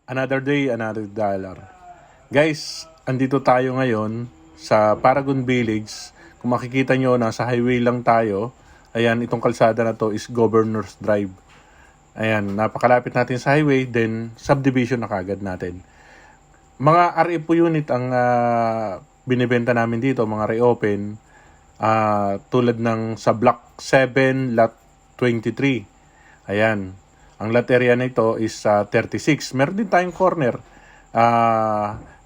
Another day, another dollar. Guys, andito tayo ngayon sa Paragon Village. Kung makikita nyo, nasa highway lang tayo. Ayan, itong kalsada na to is Governor's Drive. Ayan, napakalapit natin sa highway, then subdivision na kagad natin. Mga RFO unit ang binibenta namin dito, mga reopen. Tulad ng sa Block 7, Lot 23. Ayan. Ang lot area na ito is 36. Meron din tayong corner.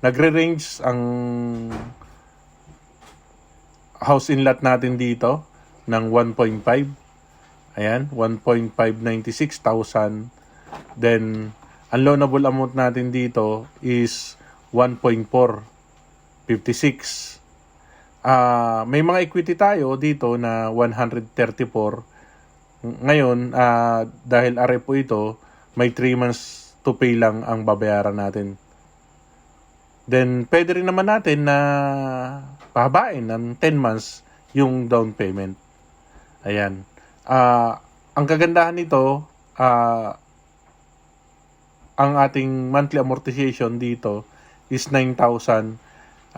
Nagre-range ang house in lot natin dito ng 1.5. Ayan, 1.596,000. Then, ang loanable amount natin dito is 1.456. May mga equity tayo dito na 134. Ngayon, dahil RFO ito, may 3 months to pay lang ang babayaran natin. Then, pwede rin naman natin na pahabain ng 10 months yung down payment. Ayan. Ang kagandahan nito, ang ating monthly amortization dito is 9,503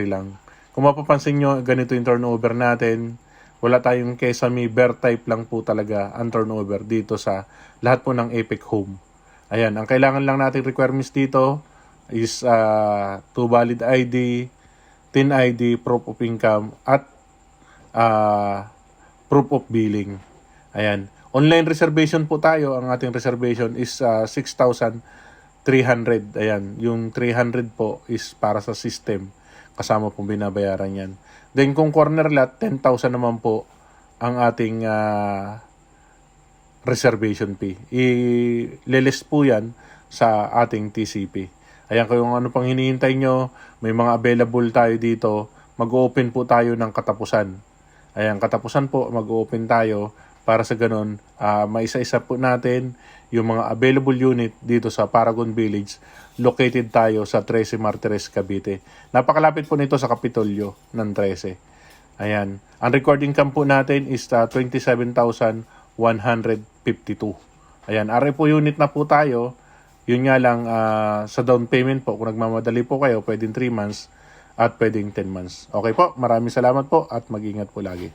lang. Kung mapapansin nyo, ganito yung turnover natin. Wala tayong Kesame, bear type lang po talaga ang turnover dito sa lahat po ng Epic Home. Ayan, ang kailangan lang nating requirements dito is 2 valid ID, TIN ID, proof of income, at proof of billing. Ayan, online reservation po tayo. Ang ating reservation is 6,300. Ayan, yung 300 po is para sa system. Kasama pong binabayaran yan. Then kung corner lot, 10,000 naman po ang ating reservation fee. I-list po yan sa ating TCP. Ayan, kung ano pang hinihintay nyo, may mga available tayo dito. Mag-open po tayo ng katapusan. Ayan, katapusan po, mag-open tayo para sa ganun, maisa-isa po natin yung mga available unit dito sa Paragon Village. Located tayo sa 13 Martires, Cavite. Napakalapit po nito sa Kapitolyo ng 13. Ayan. Ang recording income po natin is 27,152. Ayan. RFO unit na po tayo. Yun nga lang, sa down payment po, kung nagmamadali po kayo, pwedeng 3 months at pwedeng 10 months. Okay po, maraming salamat po at mag-ingat po lagi.